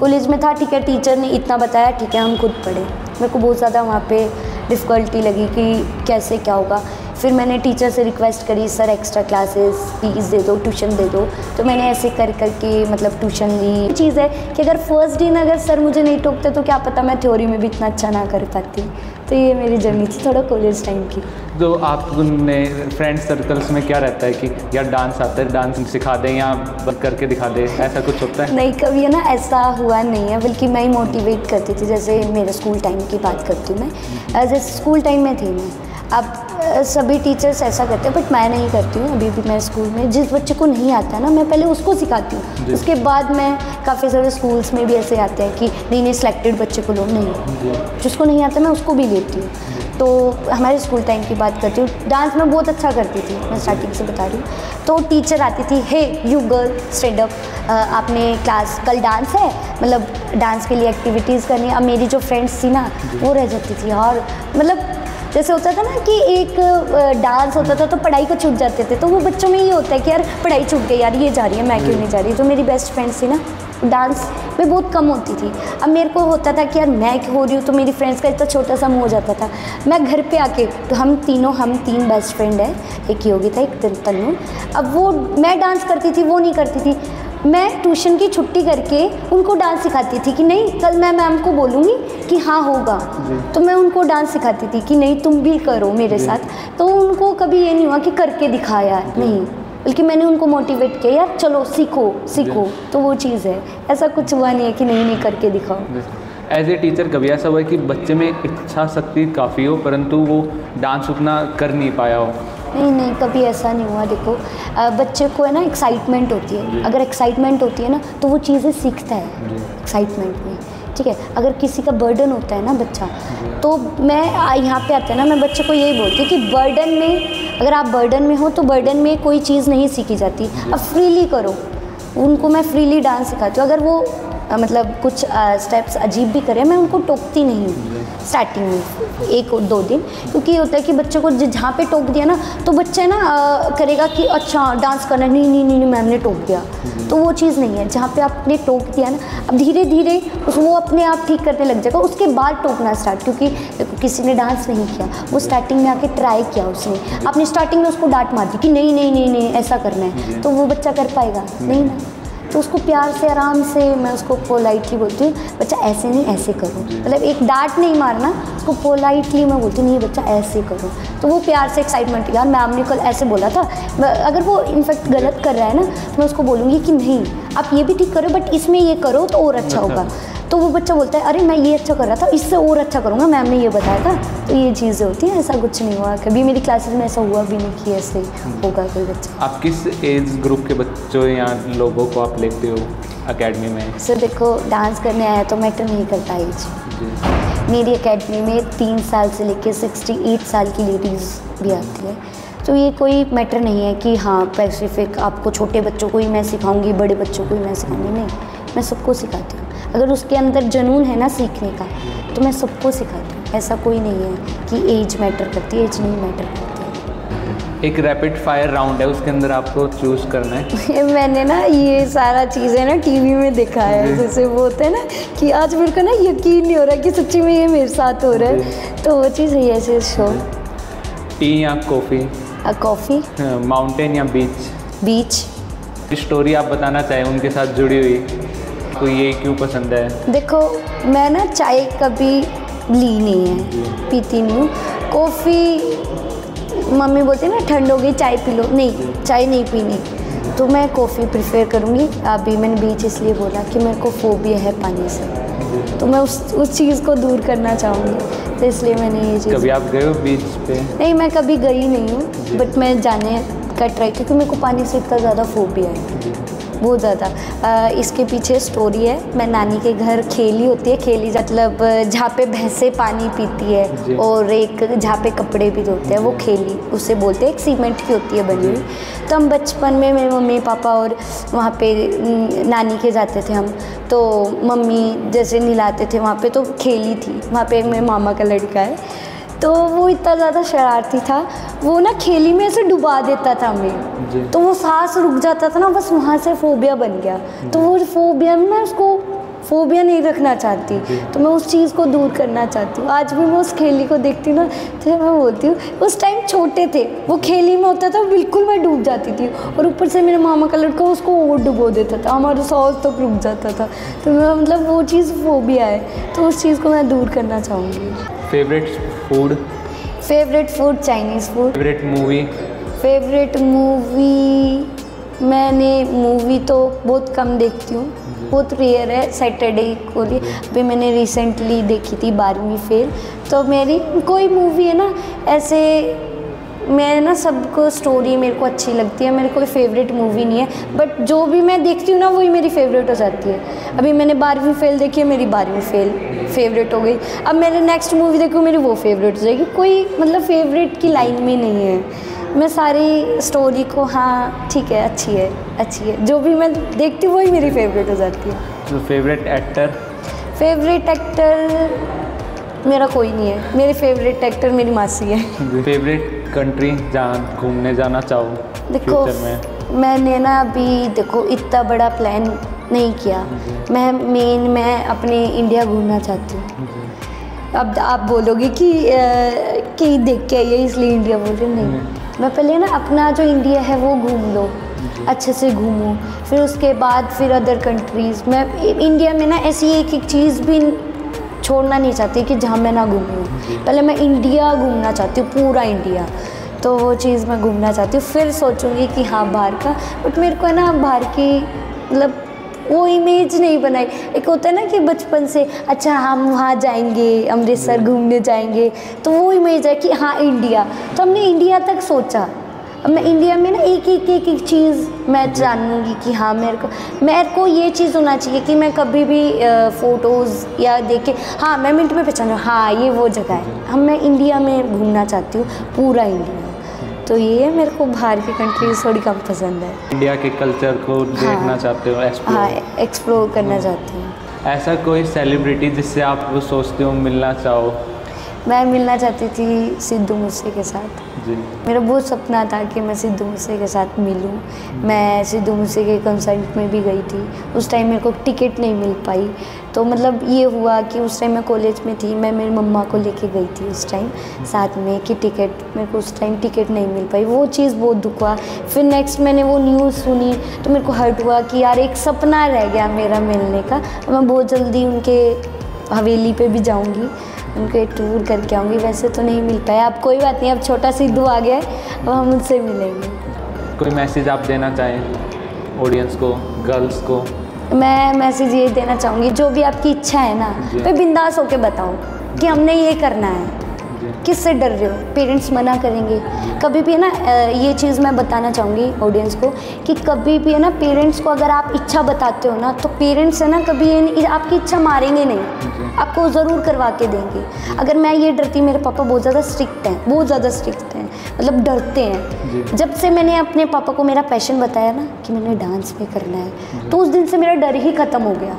कॉलेज में था ठीक है टीचर ने इतना बताया, ठीक है हम खुद पढ़े। मेरे को बहुत ज़्यादा वहाँ पे डिफ़िकल्टी लगी कि कैसे क्या होगा। फिर मैंने टीचर से रिक्वेस्ट करी, सर एक्स्ट्रा क्लासेस प्लीज़ दे दो, ट्यूशन दे दो। तो मैंने ऐसे करके मतलब ट्यूशन ली। चीज़ है कि अगर फर्स्ट दिन अगर सर मुझे नहीं टोकते तो क्या पता मैं थ्योरी में भी इतना अच्छा ना कर पाती। तो ये मेरी जर्नी थी थोड़ा कॉलेज टाइम की। तो आपने फ्रेंड सर्कल्स में क्या रहता है कि यार डांस आता है, डांस सिखा दें या बंद करके दिखा दें, ऐसा कुछ होता है? नहीं, कभी है ना ऐसा हुआ नहीं है, बल्कि मैं ही मोटिवेट करती थी। जैसे मेरे स्कूल टाइम की बात करती हूँ मैं, जैसे स्कूल टाइम में थी मैं, अब सभी टीचर्स ऐसा करते हैं बट मैं नहीं करती हूँ। अभी भी मैं स्कूल में जिस बच्चे को नहीं आता है ना, मैं पहले उसको सिखाती हूँ, उसके बाद मैं काफ़ी सारे स्कूल्स में भी ऐसे आते हैं कि नहीं सिलेक्टेड बच्चे को लो, नहीं जिसको नहीं आता मैं उसको भी लेती हूँ। तो हमारे स्कूल टाइम की बात करती हूँ, डांस में बहुत अच्छा करती थी, मैं स्टार्टिंग से बता रही हूँ। तो टीचर आती थी, हे यू गर्ल स्टैंड अप, आपने क्लास कल डांस है, मतलब डांस के लिए एक्टिविटीज़ करनी है। अब मेरी जो फ्रेंड्स थी ना वो रह जाती थी, और मतलब जैसे होता था ना कि एक डांस होता था तो पढ़ाई को छूट जाते थे, तो वो बच्चों में ये होता है कि यार पढ़ाई छूट गई, यार ये जा रही है मैं क्यों नहीं जा रही। तो मेरी बेस्ट फ्रेंड्स थी ना, डांस में बहुत कम होती थी। अब मेरे को होता था कि यार मैं हो रही हूँ तो मेरी फ्रेंड्स का इतना छोटा सा मुँह हो जाता था। मैं घर पे आके, तो हम तीन बेस्ट फ्रेंड है, एक योगिता एक तन्नू। अब वो मैं डांस करती थी, वो नहीं करती थी। मैं ट्यूशन की छुट्टी करके उनको डांस सिखाती थी कि नहीं कल मैं मैम को बोलूँगी कि हाँ होगा, तो मैं उनको डांस सिखाती थी कि नहीं तुम भी करो मेरे साथ। तो उनको कभी ये नहीं हुआ कि करके दिखाया, नहीं, बल्कि मैंने उनको मोटिवेट किया, यार चलो सीखो। तो वो चीज़ है, ऐसा कुछ हुआ नहीं है कि नहीं करके दिखाओ। एज ए टीचर कभी ऐसा हुआ है कि बच्चे में इच्छा शक्ति काफ़ी हो परंतु वो डांस उतना कर नहीं पाया हो? नहीं, कभी ऐसा नहीं हुआ। देखो बच्चे को है ना एक्साइटमेंट होती है, अगर एक्साइटमेंट होती है ना तो वो चीज़ें सीखता है एक्साइटमेंट में, ठीक है। अगर किसी का बर्डन होता है ना बच्चा, तो मैं यहाँ पे आता है ना, मैं बच्चे को यही बोलती हूँ कि बर्डन में, अगर आप बर्डन में हो तो बर्डन में कोई चीज़ नहीं सीखी जाती, अब फ्रीली करो। उनको मैं फ्रीली डांस सिखाती हूँ। अगर वो मतलब कुछ स्टेप्स अजीब भी करें, मैं उनको टोकती नहीं हूँ स्टार्टिंग में 1-2 दिन, क्योंकि ये होता है कि बच्चे को जहाँ पे टोक दिया ना तो बच्चा ना करेगा कि अच्छा डांस करना, नहीं मैम ने टोक दिया, तो वो चीज़ नहीं है। जहाँ पे आपने टोक दिया ना, अब धीरे धीरे वो अपने आप ठीक करने लग जाएगा, उसके बाद टोकना स्टार्ट। क्योंकि देखो किसी ने डांस नहीं किया, वो स्टार्टिंग में आके ट्राई किया उसने, आपने स्टार्टिंग में उसको डांट मार दी कि नहीं ऐसा करना है, तो वो बच्चा कर पाएगा नहीं ना। तो उसको प्यार से आराम से मैं उसको पोलाइटली बोलती हूँ, बच्चा ऐसे नहीं ऐसे करो, मतलब एक डांट नहीं मारना, उसको पोलाइटली मैं बोलती हूँ नहीं बच्चा ऐसे करो। तो वो प्यार से एक्साइटमेंट, यार मैम ने कल ऐसे बोला था, अगर वो इनफेक्ट गलत कर रहा है ना, मैं उसको बोलूँगी कि नहीं आप ये भी ठीक करो बट इसमें ये करो तो और अच्छा होगा। तो वो बच्चा बोलता है अरे मैं ये अच्छा कर रहा था, इससे और अच्छा करूँगा, मैम ने ये बताया था। तो ये चीज़ें होती हैं, ऐसा कुछ नहीं हुआ कभी मेरी क्लासेस में, ऐसा हुआ भी नहीं कि ऐसे होगा कोई बच्चा। आप किस एज ग्रुप के बच्चों या लोगों को आप लेते हो एकेडमी में? सर देखो डांस करने आया तो मैटर नहीं करता एज। मेरी एकेडमी में 3 साल से लेकर 68 साल की लेडीज़ भी आती है, तो ये कोई मैटर नहीं है कि हाँ स्पेसिफिक आपको छोटे बच्चों को ही मैं सिखाऊंगी, बड़े बच्चों को ही मैं सिखाऊंगी, नहीं, मैं सबको सिखाती हूँ। अगर उसके अंदर जुनून है ना सीखने का तो मैं सबको सिखाती हूँ। ऐसा कोई नहीं है कि एज मैटर करती है, एज नहीं मैटर करती है। एक रैपिड फायर राउंड है, उसके अंदर आपको चूज़ करना है। मैंने ना ये सारा चीज़ें ना टीवी में देखा है, जैसे वो होता है ना कि आज मेरे को ना यकीन नहीं हो रहा कि सच्ची में ये मेरे साथ हो रहा है, तो वो चीज़ है ऐसे शो। टी या कॉफ़ी? कॉफ़ी। माउंटेन या बीच? बीच। स्टोरी आप बताना चाहें उनके साथ जुड़ी हुई, तो ये क्यों पसंद है? देखो मैं ना चाय कभी ली नहीं है, पीती नहीं हूँ। कॉफ़ी मम्मी बोलती है ना ठंड हो गई चाय पी लो, नहीं चाय नहीं पीनी, तो मैं कॉफ़ी प्रेफर करूँगी। अभी मैंने बीच इसलिए बोला कि मेरे को फोबिया है पानी से, तो मैं उस चीज़ को दूर करना चाहूँगी, तो इसलिए मैंने ये चीज़। कभी आप गए हो बीच पे? नहीं मैं कभी गई नहीं हूँ, बट मैं जाने का ट्राई, क्योंकि मेरे को पानी से इतना ज़्यादा फोबिया है। बहुत ज़्यादा। इसके पीछे स्टोरी है। मैं नानी के घर खेली होती है, खेली मतलब जहाँ पे भैंसें पानी पीती है और एक जहाँ पे कपड़े भी धोते हैं वो खेली, उससे बोलते हैं। एक सीमेंट की होती है बनी हुई। तो हम बचपन में मेरे मम्मी पापा और वहाँ पे नानी के जाते थे हम, तो मम्मी जैसे नहलाते थे वहाँ पे, तो खेली थी वहाँ पे। मेरे मामा का लड़का है, तो वो इतना ज़्यादा शरारती था, वो ना खेली में ऐसे डुबा देता था हमें, तो वो सांस रुक जाता था ना, बस वहाँ से फोबिया बन गया। तो वो फोबिया में मैं उसको फोबिया नहीं रखना चाहती, तो मैं उस चीज़ को दूर करना चाहती हूँ। आज भी मैं उस खेली को देखती हूँ ना, तो मैं बोलती हूँ, उस टाइम छोटे थे, वो खेली में होता था बिल्कुल मैं डूब जाती थी, और ऊपर से मेरे मामा का लड़का उसको और डुबो देता था, हमारा सांस तक रुक जाता था। तो मैं मतलब वो चीज़ फोबिया है, तो उस चीज़ को मैं दूर करना चाहूँगी। Favourite food? Favourite food Chinese food. Favourite movie? Favourite movie, मैंने मूवी तो बहुत कम देखती हूँ, बहुत रेयर है। सैटरडे को लिए अभी मैंने रिसेंटली देखी थी 12वीं फेल। तो मेरी कोई मूवी है ना ऐसे, मैं ना सबको स्टोरी मेरे को अच्छी लगती है, मेरे कोई फेवरेट मूवी नहीं है, बट जो भी मैं देखती हूँ ना वही मेरी फेवरेट हो जाती है। अभी मैंने 12वीं फेल देखी है, मेरी 12वीं फेल फेवरेट हो गई। अब मैंने नेक्स्ट मूवी देखूँ, मेरी वो फेवरेट हो जाएगी। कोई मतलब फेवरेट की लाइन में नहीं है। मैं सारी स्टोरी को, हाँ ठीक है, अच्छी है, अच्छी है, जो भी मैं देखती हूँ वही मेरी फेवरेट हो जाती है। तो फेवरेट एक्टर? फेवरेट एक्टर मेरा कोई नहीं है, मेरी फेवरेट एक्टर मेरी मासी है। फेवरेट कंट्री जहाँ घूमने जाना चाहो देखो फ्यूचर में? मैंने ना अभी देखो इतना बड़ा प्लान नहीं किया। मैं अपने इंडिया घूमना चाहती हूँ। अब आप बोलोगे कि देख के आइए इसलिए इंडिया बोल रहे, नहीं। मैं पहले ना अपना जो इंडिया है वो घूम लो, अच्छे से घूमूं, फिर उसके बाद फिर अदर कंट्रीज़। मैं इंडिया में ना ऐसी एक एक चीज़ भी छोड़ना नहीं चाहती कि जहाँ मैं ना घूमूं। पहले मैं इंडिया घूमना चाहती हूँ, पूरा इंडिया, तो वो चीज़ मैं घूमना चाहती हूँ। फिर सोचूंगी कि हाँ बाहर का, बट मेरे को है ना बाहर की मतलब वो इमेज नहीं बनाई। एक होता है ना कि बचपन से अच्छा हम वहाँ जाएंगे, अमृतसर घूमने जाएंगे, तो वो इमेज है कि हाँ इंडिया, तो हमने इंडिया तक सोचा। अब मैं इंडिया में ना एक चीज़ मैं जानूँगी कि हाँ मेरे को ये चीज़ होना चाहिए कि मैं कभी भी फ़ोटोज़ या देखे हाँ मैं मिनट में पहचानूँ, हाँ ये वो जगह है। मैं इंडिया में घूमना चाहती हूँ, पूरा इंडिया। तो ये मेरे को बाहर की कंट्रीज थोड़ी कम पसंद है। इंडिया के कल्चर को देखना चाहते हो, एक्सप्लोर? हाँ, एक्सप्लोर करना चाहती हूँ। ऐसा कोई सेलिब्रिटी जिससे आप सोचते हो मिलना चाहो? मैं मिलना चाहती थी सिद्धू मूसे के साथ जी। मेरा बहुत सपना था कि मैं सिद्धू मूसे के साथ मिलूं। मैं सिद्धू मूसे के कंसर्ट में भी गई थी, उस टाइम मेरे को टिकट नहीं मिल पाई। तो मतलब ये हुआ कि उस टाइम मैं कॉलेज में थी, मैं मेरी मम्मा को लेके गई थी उस टाइम साथ में कि टिकट, मेरे को उस टाइम टिकट नहीं मिल पाई। वो चीज़ बहुत दुख हुआ। फिर नेक्स्ट मैंने वो न्यूज़ सुनी तो मेरे को हर्ट हुआ कि यार एक सपना रह गया मेरा मिलने का। मैं बहुत जल्दी उनके हवेली पे भी जाऊंगी, उनके टूर करके आऊँगी। वैसे तो नहीं मिल पाया, अब कोई बात नहीं, अब छोटा सिद्धू आ गया है, अब हम उनसे मिलेंगे। कोई मैसेज आप देना चाहें ऑडियंस को, गर्ल्स को? मैं मैसेज ये देना चाहूँगी, जो भी आपकी इच्छा है ना तो बिंदास होके बताओ कि हमने ये करना है। किससे डर रहे हो? पेरेंट्स मना करेंगे कभी भी है ना। ये चीज़ मैं बताना चाहूँगी ऑडियंस को कि कभी भी है ना पेरेंट्स को अगर आप इच्छा बताते हो ना तो पेरेंट्स है ना कभी ये आपकी इच्छा मारेंगे नहीं, आपको ज़रूर करवा के देंगे। अगर मैं ये डरती, मेरे पापा बहुत ज़्यादा स्ट्रिक्ट हैं, बहुत ज़्यादा स्ट्रिक्ट हैं, मतलब डरते हैं। जब से मैंने अपने पापा को मेरा पैशन बताया ना कि मैंने डांस में करना है, तो उस दिन से मेरा डर ही ख़त्म हो गया।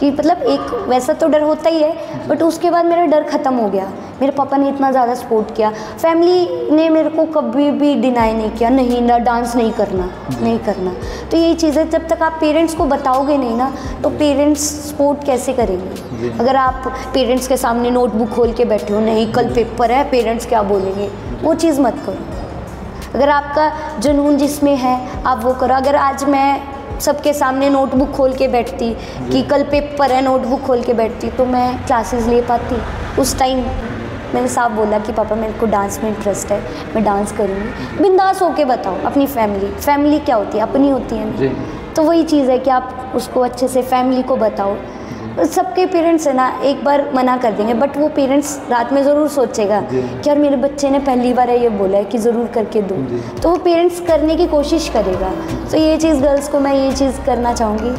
कि मतलब एक वैसा तो डर होता ही है, बट उसके बाद मेरा डर ख़त्म हो गया। मेरे पापा ने इतना ज़्यादा सपोर्ट किया, फैमिली ने मेरे को कभी भी डिनाई नहीं किया, नहीं ना डांस नहीं करना, नहीं करना। तो यही चीज़ है, जब तक आप पेरेंट्स को बताओगे नहीं ना तो पेरेंट्स सपोर्ट कैसे करेंगे? अगर आप पेरेंट्स के सामने नोटबुक खोल के बैठे हो, नहीं कल पेपर है, पेरेंट्स क्या बोलेंगे, वो चीज़ मत करो। अगर आपका जुनून जिसमें है आप वो करो। अगर आज मैं सबके सामने नोटबुक खोल के बैठती कि कल पेपर है, नोटबुक खोल के बैठती तो मैं क्लासेस ले पाती? उस टाइम मैंने साफ बोला कि पापा मेरे को डांस में इंटरेस्ट है, मैं डांस करूँगी। बिंदास होके बताओ अपनी फैमिली क्या होती है, अपनी होती है। तो वही चीज़ है कि आप उसको अच्छे से फैमिली को बताओ सबके पेरेंट्स है ना एक बार मना कर देंगे, बट वो पेरेंट्स रात में ज़रूर सोचेगा कि यार मेरे बच्चे ने पहली बार ये बोला है कि ज़रूर करके दूँ, तो वो पेरेंट्स करने की कोशिश करेगा। तो ये चीज़ गर्ल्स को मैं ये चीज़ करना चाहूँगी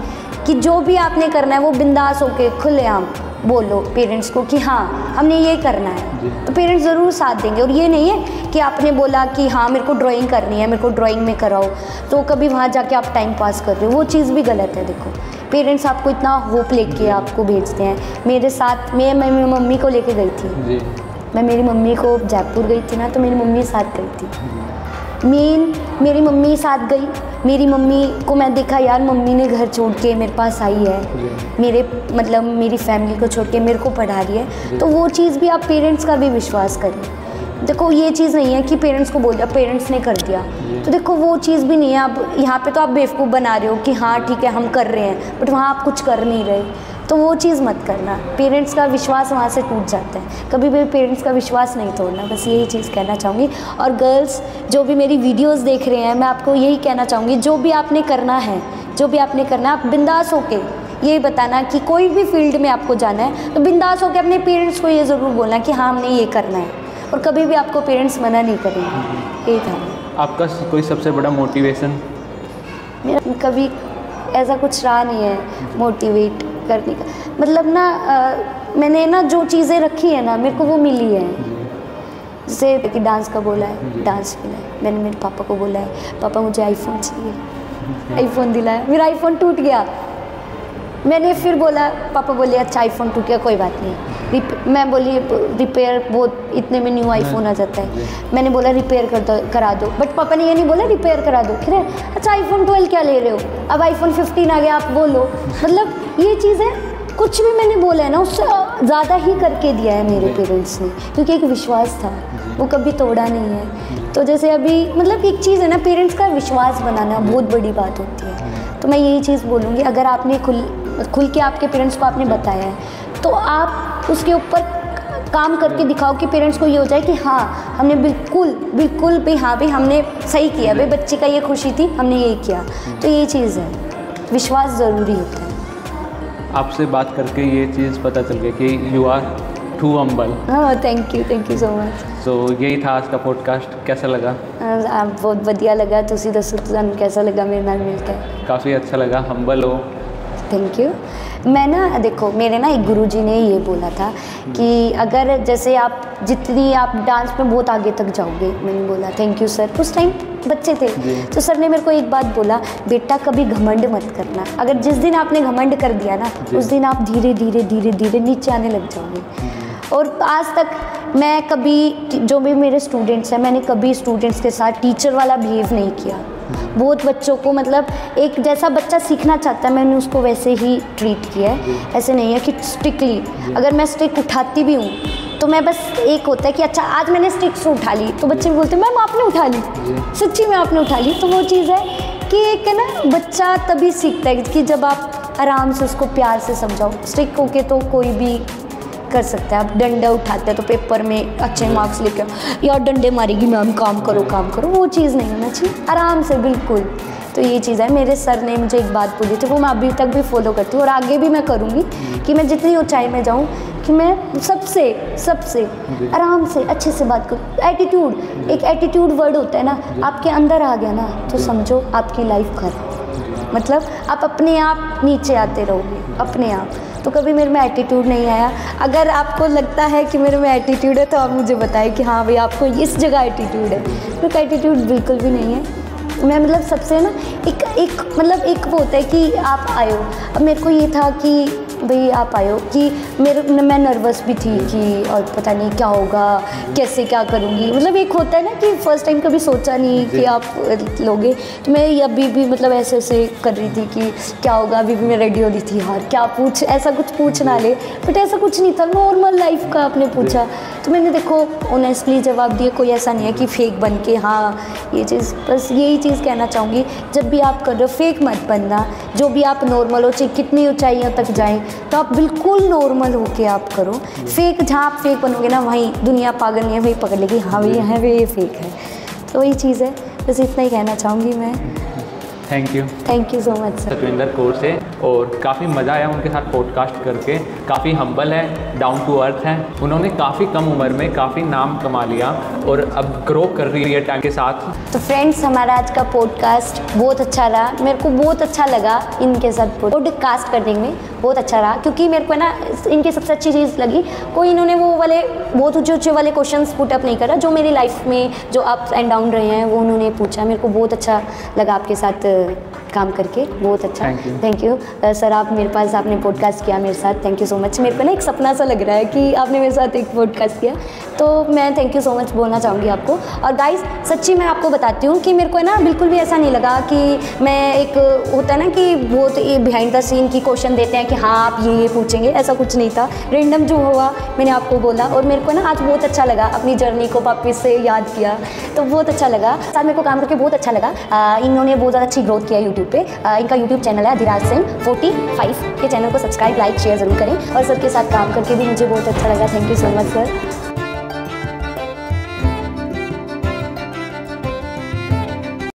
कि जो भी आपने करना है वो बिंदास होके खुलेआम बोलो पेरेंट्स को कि हाँ हमने ये करना है, तो पेरेंट्स ज़रूर साथ देंगे। और ये नहीं है कि आपने बोला कि हाँ मेरे को ड्राइंग करनी है, मेरे को ड्राइंग में कराओ, तो कभी वहाँ जाके आप टाइम पास कर रहे हो, वो चीज़ भी गलत है। देखो पेरेंट्स आपको इतना होप लेके आपको भेजते हैं। मेरे साथ मैं मेरी मम्मी को लेके गई थी, मैं मेरी मम्मी को जयपुर गई थी ना, तो मेरी मम्मी साथ गई थी। मेरी मम्मी साथ गई, मेरी मम्मी को मैं देखा यार मम्मी ने घर छोड़ के मेरे पास आई है, मेरे मतलब मेरी फैमिली को छोड़ के मेरे को पढ़ा रही है, तो वो चीज़ भी आप पेरेंट्स का भी विश्वास करें। देखो ये चीज़ नहीं है कि पेरेंट्स को बोल दिया पेरेंट्स ने कर दिया, तो देखो वो चीज़ भी नहीं है। अब यहाँ पे तो आप बेवकूफ़ बना रहे हो कि हाँ ठीक है हम कर रहे हैं, बट वहाँ आप कुछ कर नहीं रहे, तो वो चीज़ मत करना। पेरेंट्स का विश्वास वहाँ से टूट जाता है, कभी भी पेरेंट्स का विश्वास नहीं तोड़ना, बस यही चीज़ कहना चाहूँगी। और गर्ल्स जो भी मेरी वीडियोस देख रहे हैं, मैं आपको यही कहना चाहूँगी, जो भी आपने करना है आप बिंदास होके ये बताना कि कोई भी फील्ड में आपको जाना है तो बिंदास होके अपने पेरेंट्स को ये ज़रूर बोलना कि हाँ हमने ये करना है, और कभी भी आपको पेरेंट्स मना नहीं करेंगे। यही था। आपका कोई सबसे बड़ा मोटिवेशन? मेरा कभी ऐसा कुछ रहा नहीं है मोटिवेट करने का, मतलब ना मैंने ना जो चीज़ें रखी है ना मेरे को वो मिली है। जैसे कि डांस का बोला है, डांस मिला है, मैंने मेरे पापा को बोला है पापा मुझे आईफोन चाहिए, आईफोन दिलाया, मेरा आईफोन टूट गया, मैंने फिर बोला, पापा बोले अच्छा आईफोन टूट गया कोई बात नहीं, मैं बोली रिपेयर वो इतने में न्यू आईफोन आ जाता है, मैंने बोला रिपेयर करा दो, बट पापा ने ये नहीं बोला रिपेयर करा दो, फिर अच्छा आईफोन 12 क्या ले रहे हो, अब आईफोन 15 आ गया आप बोलो। मतलब ये चीज़ें कुछ भी मैंने बोला है ना उससे ज़्यादा ही करके दिया है मेरे पेरेंट्स ने, क्योंकि एक विश्वास था वो कभी तोड़ा नहीं है। तो जैसे अभी मतलब एक चीज़ है ना, पेरेंट्स का विश्वास बनाना बहुत बड़ी बात होती है। तो मैं यही चीज़ बोलूँगी, अगर आपने खुल के आपके पेरेंट्स को आपने बताया है तो आप उसके ऊपर काम करके दिखाओ कि पेरेंट्स को ये हो जाए कि हाँ हमने बिल्कुल भाई हाँ भाई हमने सही किया, भाई बच्चे का ये खुशी थी हमने ये किया। तो ये चीज़ है, विश्वास ज़रूरी होता है। आपसे बात करके ये चीज़ पता चल गया कि यू आर टू हम्बल। हाँ थैंक यू सो मच। तो यही था आज का पॉडकास्ट, कैसा लगा? बहुत बढ़िया लगा, तुसी दसो तुहानू कैसा लगा मेरे नाल मिलकर? काफ़ी अच्छा लगा, हम्बल हो। Thank you. मैं ना देखो मेरे ना एक गुरुजी ने ये बोला था कि अगर जैसे आप जितनी आप डांस में बहुत आगे तक जाओगे, मैंने बोला थैंक यू सर, उस टाइम बच्चे थे, तो सर ने मेरे को एक बात बोला, बेटा कभी घमंड मत करना, अगर जिस दिन आपने घमंड कर दिया ना उस दिन आप धीरे धीरे नीचे आने लग जाओगे। और आज तक मैं कभी जो भी मेरे स्टूडेंट्स हैं, मैंने कभी स्टूडेंट्स के साथ टीचर वाला बिहेव नहीं किया। बहुत बच्चों को मतलब एक जैसा बच्चा सीखना चाहता है मैंने उसको वैसे ही ट्रीट किया है। ऐसे नहीं है कि स्ट्रिक्टली, अगर मैं स्टिक उठाती भी हूँ तो मैं बस एक होता है कि अच्छा आज मैंने स्टिक से उठा ली, तो बच्चे भी बोलते हैं मैम आपने उठा ली, सच्ची में आपने उठा ली। तो वो चीज़ है कि एक है ना बच्चा तभी सीखता है कि जब आप आराम से उसको प्यार से समझाओ। स्टिक होके तो कोई भी कर सकता है, आप डंडा उठाते हैं तो पेपर में अच्छे मार्क्स लेके यार डंडे मारेगी मैम काम करो, वो चीज़ नहीं होना चाहिए, आराम से बिल्कुल। तो ये चीज़ है, मेरे सर ने मुझे एक बात बोली थी वो मैं अभी तक भी फॉलो करती हूँ और आगे भी मैं करूँगी कि मैं जितनी ऊंचाई में जाऊँ कि मैं सबसे आराम से अच्छे से बात करूँ। एटीट्यूड, एक एटीट्यूड वर्ड होता है ना, आपके अंदर आ गया ना तो समझो आपकी लाइफ खराब, मतलब आप अपने आप नीचे आते रहोगे अपने आप। तो कभी मेरे में एटीट्यूड नहीं आया। अगर आपको लगता है कि मेरे में एटीट्यूड है तो आप मुझे बताएं कि हाँ भाई आपको इस जगह एटीट्यूड है। मेरे एटीट्यूड बिल्कुल भी नहीं है। मैं मतलब सबसे ना एक मतलब एक वो होता है कि आप आयो। अब मेरे को ये था कि भाई आप आयो कि मैं नर्वस भी थी कि और पता नहीं क्या होगा, कैसे क्या करूँगी। मतलब एक होता है ना कि फ़र्स्ट टाइम कभी सोचा नहीं कि आप लोगे। तो मैं अभी भी मतलब ऐसे कर रही थी कि क्या होगा। अभी भी मैं रेडी हो रही थी यार क्या ऐसा कुछ पूछ ना ले, बट ऐसा कुछ नहीं था, नॉर्मल लाइफ का आपने पूछा तो मैंने देखो ऑनेस्टली जवाब दिया। कोई ऐसा नहीं है कि फेक बन के हाँ ये चीज़। बस यही चीज़ कहना चाहूँगी, जब भी आप कर रहे हो फेक मत बनना। जो भी आप नॉर्मल हो, चाहे कितनी ऊंचाइयों तक जाएं तो आप बिल्कुल नॉर्मल होके आप करो। फेक जहाँ आप फेक बनोगे ना वहीं दुनिया पागल नहीं है, वही पकड़ लेगी हाँ भैया है वे ये फेक है। तो वही चीज़ है, बस इतना ही कहना चाहूँगी मैं। Thank you so much sir. Satvinder Kaur से, और काफ़ी मज़ा आया उनके साथ पॉडकास्ट करके। काफ़ी हम्बल है, डाउन टू अर्थ है। उन्होंने काफ़ी कम उम्र में काफ़ी नाम कमा लिया और अब ग्रो कर रही है टाइम के साथ। तो फ्रेंड्स, हमारा आज का पॉडकास्ट बहुत अच्छा रहा। मेरे को बहुत अच्छा लगा इनके साथ पॉडकास्ट करने में, बहुत अच्छा रहा, क्योंकि मेरे को ना इनकी सबसे अच्छी चीज़ लगी, कोई इन्होंने वो वाले बहुत ऊँचे वाले क्वेश्चंस पुटअप नहीं करा जो मेरी लाइफ में जो अप्स एंड डाउन रहे हैं वो उन्होंने पूछा। मेरे को बहुत अच्छा लगा आपके साथ काम करके, बहुत अच्छा। थैंक यू सर, आप मेरे पास आपने पॉडकास्ट किया मेरे साथ, थैंक यू सो मच। मेरे को ना एक सपना सा लग रहा है कि आपने मेरे साथ एक पॉडकास्ट किया, तो मैं थैंक यू सो मच बोलना चाहूँगी आपको। और गाइस, सच्ची मैं आपको बताती हूँ कि मेरे को ना बिल्कुल भी ऐसा नहीं लगा कि मैं एक होता है ना कि बहुत बिहाइंड द सीन की क्वेश्चन देते हैं कि हाँ आप ये पूछेंगे, ऐसा कुछ नहीं था। रेंडम जो हुआ मैंने आपको बोला, और मेरे को ना आज बहुत अच्छा लगा, अपनी जर्नी को वापस से याद किया, तो बहुत अच्छा लगा। साथ मेरे को काम करके बहुत अच्छा लगा। इन्होंने बहुत ज़्यादा अच्छी ग्रोथ किया यूट्यूब पे। इनका यूट्यूब चैनल है अधिराज सिंह 45 के चैनल को सब्सक्राइब, लाइक, शेयर जरूर करें। और सर के साथ काम करके भी मुझे बहुत अच्छा लगा। Thank you so much sir.